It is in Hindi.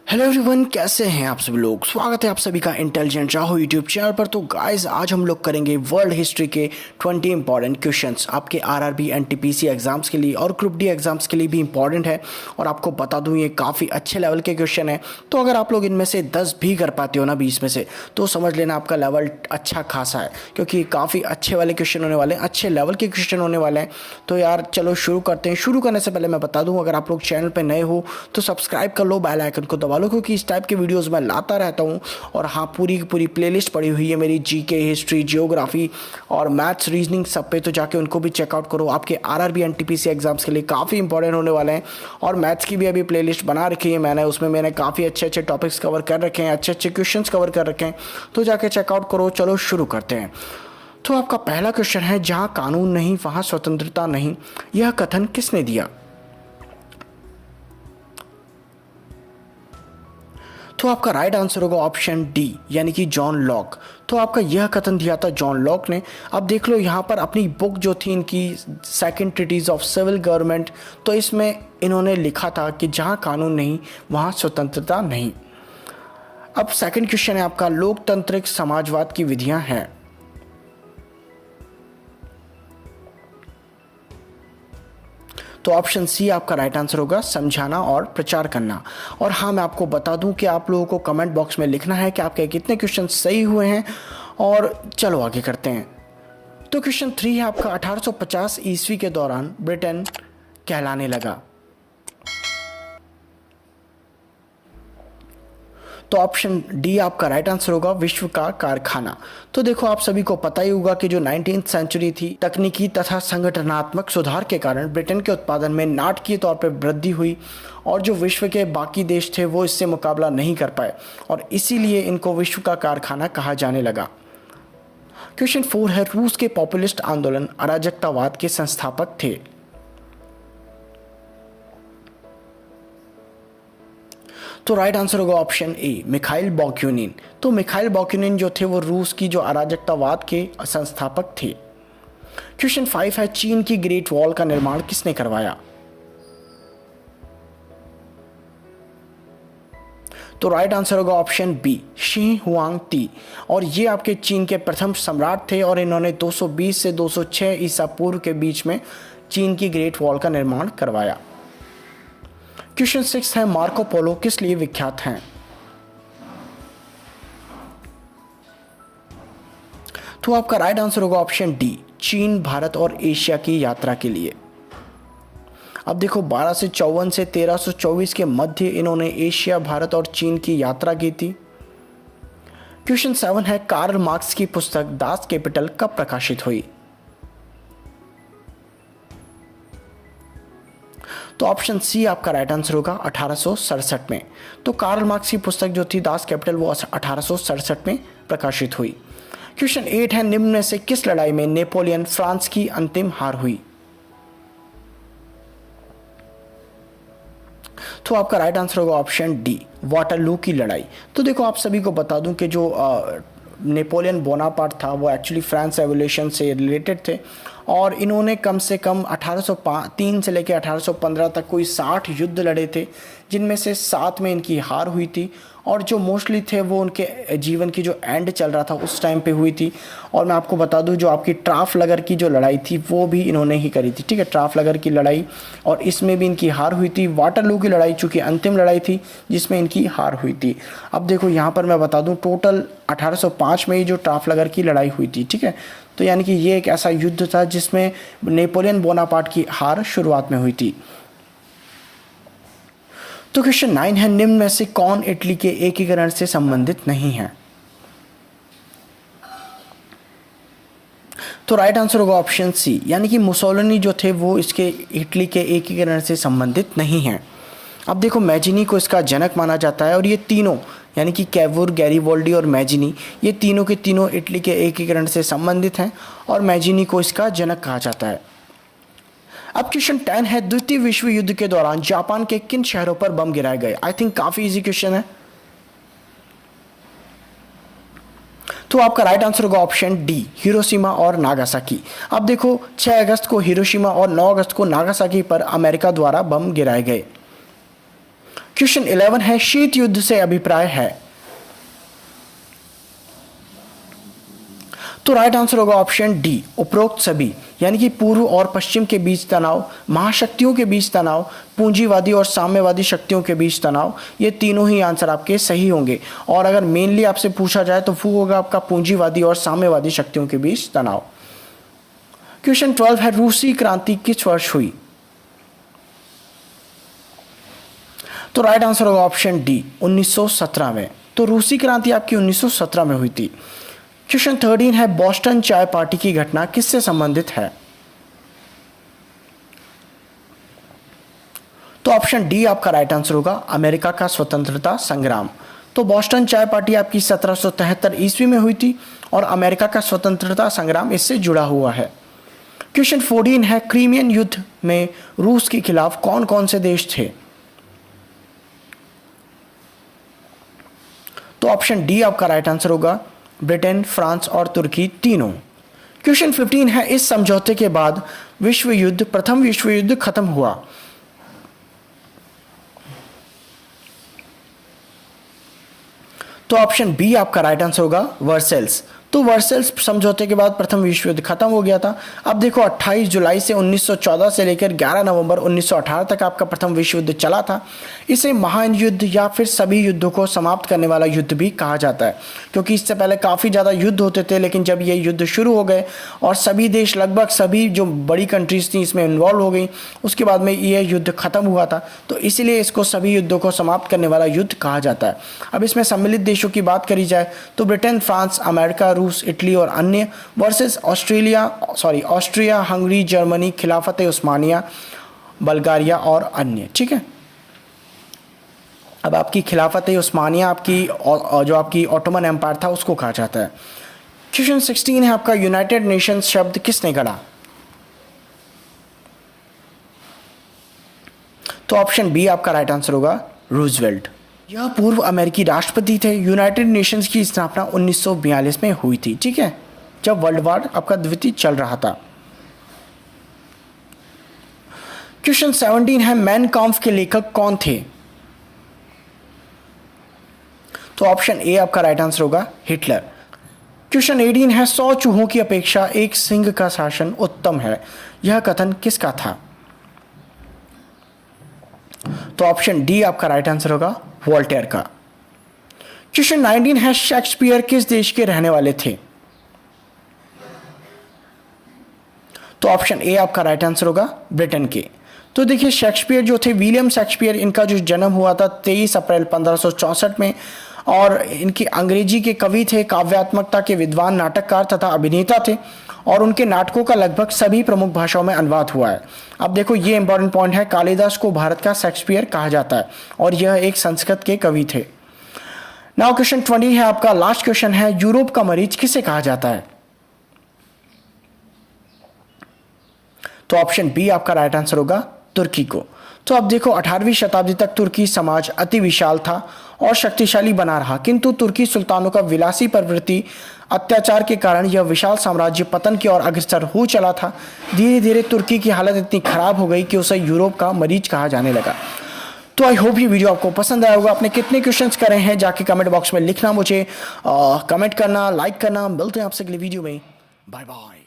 हेलो एवरीवन, कैसे हैं आप सभी लोग। स्वागत है आप सभी का इंटेलिजेंट राहो यूट्यूब चैनल पर। तो गाइस, आज हम लोग करेंगे वर्ल्ड हिस्ट्री के 20 इंपॉर्टेंट क्वेश्चंस। आपके आरआरबी एनटीपीसी एग्जाम्स के लिए और ग्रुप डी एग्जाम्स के लिए भी इंपॉर्टेंट है। और आपको बता दूं, ये काफ़ी अच्छे लेवल के क्वेश्चन है। तो अगर आप लोग इनमें से 10 भी कर पाते हो ना 20 में से, तो समझ लेना आपका लेवल अच्छा खासा है, क्योंकि काफ़ी अच्छे वाले क्वेश्चन होने वाले हैं, अच्छे लेवल के क्वेश्चन होने वाले हैं। तो यार चलो शुरू करते हैं। शुरू करने से पहले मैं बता दूँ, अगर आप लोग चैनल पर नए हो तो सब्सक्राइब कर लो, बेल आइकन को दबा लो, क्योंकि इस टाइप के वीडियोस मैं लाता रहता हूँ। और हाँ, पूरी की पूरी प्लेलिस्ट पड़ी हुई है मेरी, जीके, हिस्ट्री, जियोग्राफी और मैथ्स, रीजनिंग सब पे। तो जाके उनको भी चेकआउट करो। आपके आरआरबी एनटीपीसी एग्जाम्स के लिए काफ़ी इंपॉर्टेंट होने वाले हैं। और मैथ्स की भी अभी प्लेलिस्ट बना रखी है मैंने, उसमें मैंने काफ़ी अच्छे अच्छे टॉपिक्स कवर कर रखे हैं, अच्छे अच्छे क्वेश्चन कवर कर रखे हैं। तो जाके चेकआउट करो। चलो शुरू करते हैं। तो आपका पहला क्वेश्चन है, जहाँ कानून नहीं वहाँ स्वतंत्रता नहीं, यह कथन किसने दिया? तो आपका राइट आंसर होगा ऑप्शन डी, यानी कि जॉन लॉक। तो आपका यह कथन दिया था जॉन लॉक ने। अब देख लो यहाँ पर अपनी बुक जो थी इनकी, second treatise of civil government, तो इसमें इन्होंने लिखा था कि जहाँ कानून नहीं वहाँ स्वतंत्रता नहीं। अब सेकंड क्वेश्चन है आपका, लोकतांत्रिक समाजवाद की विधियाँ हैं। तो ऑप्शन सी आपका राइट आंसर होगा, समझाना और प्रचार करना। और हाँ, मैं आपको बता दूं कि आप लोगों को कमेंट बॉक्स में लिखना है कि आपके कितने क्वेश्चन सही हुए हैं। और चलो आगे करते हैं। तो क्वेश्चन 3 है आपका, 1850 ईस्वी के दौरान ब्रिटेन कहलाने लगा। तो ऑप्शन डी आपका राइट आंसर होगा, विश्व का कारखाना। तो देखो, आप सभी को पता ही होगा कि जो 19th सेंचुरी थी, तकनीकी तथा संगठनात्मक सुधार के कारण ब्रिटेन के उत्पादन में नाटकीय तौर पर वृद्धि हुई और जो विश्व के बाकी देश थे वो इससे मुकाबला नहीं कर पाए, और इसीलिए इनको विश्व का कारखाना कहा जाने लगा। क्वेश्चन 4 है, रूस के पॉपुलिस्ट आंदोलन अराजकतावाद के संस्थापक थे। तो राइट आंसर होगा ऑप्शन ए, मिखाइल बाकुनिन। तो मिखाइल बाकुनिन जो थे वो रूस की जो अराजकतावाद के संस्थापक थे। क्वेश्चन 5 है, चीन की ग्रेट वॉल का निर्माण किसने करवाया? तो राइट आंसर होगा ऑप्शन बी, शी हुआंगती। और ये आपके चीन के प्रथम सम्राट थे और इन्होंने 220 से 206 ईसा पूर्व के बीच में चीन की ग्रेट वॉल का निर्माण करवाया। क्वेश्चन 6 है, मार्को पोलो किस लिए विख्यात हैं? तो आपका राइट आंसर होगा ऑप्शन डी, चीन, भारत और एशिया की यात्रा के लिए। अब देखो, 1254 से 1324 के मध्य इन्होंने एशिया, भारत और चीन की यात्रा की थी। क्वेश्चन 7 है, कार्ल मार्क्स की पुस्तक दास कैपिटल कब प्रकाशित हुई? तो ऑप्शन सी आपका राइट आंसर होगा 1867 में। तो कार्ल मार्क्स की पुस्तक जो थी दास कैपिटल वो 1867 में प्रकाशित हुई। क्वेश्चन 8 है, निम्न में से किस लड़ाई में नेपोलियन फ्रांस की अंतिम हार हुई? तो आपका राइट आंसर होगा ऑप्शन डी, वाटरलू की लड़ाई। तो देखो, आप सभी को बता दूं कि जो नेपोलियन बोनापार्ट था वो एक्चुअली फ्रांस रेवोल्यूशन से रिलेटेड थे, और इन्होंने कम से कम 1803 से लेकर 1815 तक कोई 60 युद्ध लड़े थे, जिनमें से 7 में इनकी हार हुई थी। और जो मोस्टली थे वो उनके जीवन की जो एंड चल रहा था उस टाइम पे हुई थी। और मैं आपको बता दूं, जो आपकी ट्राफलगर की जो लड़ाई थी वो भी इन्होंने ही करी थी, ठीक है, ट्राफलगर की लड़ाई, और इसमें भी इनकी हार हुई थी। वाटरलू की लड़ाई चूँकि अंतिम लड़ाई थी जिसमें इनकी हार हुई थी। अब देखो, यहाँ पर मैं बता दूँ, टोटल 1805 में ही जो ट्राफलगर की लड़ाई हुई थी, ठीक है। तो यानी कि ये एक ऐसा युद्ध था जिसमें नेपोलियन बोनापार्ट की हार शुरुआत में हुई थी। तो क्वेश्चन 9 है, निम्न में से कौन इटली के एकीकरण से संबंधित नहीं है? तो राइट आंसर होगा ऑप्शन सी, यानी कि मुसोलिनी जो थे वो इसके इटली के एकीकरण से संबंधित नहीं हैं। अब देखो, मैजिनी को इसका जनक माना जाता है, और ये तीनों यानी कि कैवुर, गैरीवोल्डी और मैजिनी, ये तीनों के तीनों इटली के एकीकरण से संबंधित हैं, और मैजिनी को इसका जनक कहा जाता है। अब क्वेश्चन 10 है, द्वितीय विश्व युद्ध के दौरान जापान के किन शहरों पर बम गिराए गए? आई थिंक काफी इजी क्वेश्चन है। तो आपका राइट आंसर होगा ऑप्शन डी, हिरोशिमा और नागासाकी। अब देखो, 6 अगस्त को हिरोशिमा और 9 अगस्त को नागासाकी पर अमेरिका द्वारा बम गिराए गए। क्वेश्चन 11 है शीत युद्ध से अभिप्राय है। तो राइट आंसर होगा ऑप्शन डी, उपरोक्त सभी, यानी कि पूर्व और पश्चिम के बीच तनाव, महाशक्तियों के बीच तनाव, पूंजीवादी और साम्यवादी शक्तियों के बीच तनाव, ये तीनों ही आंसर आपके सही होंगे। और अगर मेनली आपसे पूछा जाए तो वो होगा आपका पूंजीवादी और साम्यवादी शक्तियों के बीच तनाव। क्वेश्चन 12 है रूसी क्रांति किस वर्ष हुई। तो राइट आंसर होगा ऑप्शन डी, 1917 में। तो रूसी क्रांति आपकी 1917 में हुई थी। क्वेश्चन 13 है बोस्टन चाय पार्टी की घटना किससे संबंधित है। तो ऑप्शन डी आपका राइट आंसर होगा, अमेरिका का स्वतंत्रता संग्राम। तो बोस्टन चाय पार्टी आपकी 1773 ईस्वी में हुई थी और अमेरिका का स्वतंत्रता संग्राम इससे जुड़ा हुआ है। क्वेश्चन 14 है क्रीमियन युद्ध में रूस के खिलाफ कौन कौन से देश थे। तो ऑप्शन डी आपका राइट आंसर होगा, ब्रिटेन, फ्रांस और तुर्की तीनों। क्वेश्चन 15 है इस समझौते के बाद प्रथम विश्व युद्ध खत्म हुआ। तो ऑप्शन बी आपका राइट आंसर होगा, वर्सेल्स। तो वर्सेल्स समझौते के बाद प्रथम विश्व युद्ध खत्म हो गया था। अब देखो 28 जुलाई से 1914 से लेकर 11 नवंबर 1918 तक आपका प्रथम विश्व युद्ध चला था। इसे महायुद्ध या फिर सभी युद्धों को समाप्त करने वाला युद्ध भी कहा जाता है, क्योंकि इससे पहले काफ़ी ज़्यादा युद्ध होते थे, लेकिन जब ये युद्ध शुरू हो गए और सभी देश, लगभग सभी जो बड़ी कंट्रीज थी इसमें इन्वॉल्व हो गई, उसके बाद में ये युद्ध खत्म हुआ था। तो इसीलिए इसको सभी युद्धों को समाप्त करने वाला युद्ध कहा जाता है। अब इसमें सम्मिलित देशों की बात करी जाए तो ब्रिटेन, फ्रांस, अमेरिका, रूस, इटली और अन्य वर्सेस ऑस्ट्रिया, हंगरी, जर्मनी, खिलाफत उस्मानिया, बल्गारिया और अन्य। ठीक है, अब आपकी खिलाफत उस्मानिया जो आपकी ऑटोमन एम्पायर था उसको कहा जाता है। क्वेश्चन 16 है आपका यूनाइटेड नेशंस शब्द किसने गढ़ा। तो ऑप्शन बी आपका राइट आंसर होगा, रूजवेल्ट। यह पूर्व अमेरिकी राष्ट्रपति थे। यूनाइटेड नेशंस की स्थापना 1942 में हुई थी। ठीक है, जब वर्ल्ड वॉर आपका द्वितीय चल रहा था। क्वेश्चन 17 है मैन काम्फ के लेखक कौन थे। तो ऑप्शन ए आपका राइट आंसर होगा, हिटलर। क्वेश्चन 18 है 100 चूहों की अपेक्षा एक सिंह का शासन उत्तम है, यह कथन किसका था। तो ऑप्शन डी आपका राइट आंसर होगा, वोल्टेयर का। क्वेश्चन 19 है शेक्सपियर किस देश के रहने वाले थे। तो ऑप्शन ए आपका राइट आंसर होगा, ब्रिटेन के। तो देखिए शेक्सपियर जो थे, विलियम शेक्सपियर, इनका जो जन्म हुआ था 23 अप्रैल 1564 में, और इनकी अंग्रेजी के कवि थे, काव्यात्मकता के विद्वान, नाटककार तथा अभिनेता थे, और उनके नाटकों का लगभग सभी प्रमुख भाषाओं में अनुवाद हुआ है। अब देखो ये इंपॉर्टेंट पॉइंट है, कालिदास को भारत का शेक्सपियर कहा जाता है और यह एक संस्कृत के कवि थे। नाउ क्वेश्चन 20 है आपका लास्ट क्वेश्चन है, यूरोप का मरीज किसे कहा जाता है। तो ऑप्शन बी आपका राइट आंसर होगा, तुर्की को। तो अब देखो 18वीं शताब्दी तक तुर्की समाज अति विशाल था और शक्तिशाली बना रहा, किंतु तुर्की सुल्तानों का विलासी प्रवृत्ति अत्याचार के कारण यह विशाल साम्राज्य पतन की ओर अग्रसर हो चला था। धीरे धीरे तुर्की की हालत इतनी खराब हो गई कि उसे यूरोप का मरीज कहा जाने लगा। तो आई होप ये वीडियो आपको पसंद आया होगा। आपने कितने क्वेश्चंस करे हैं जाके कमेंट बॉक्स में लिखना, मुझे कमेंट करना, लाइक करना। मिलते हैं आपसे अगले वीडियो में। Bye bye.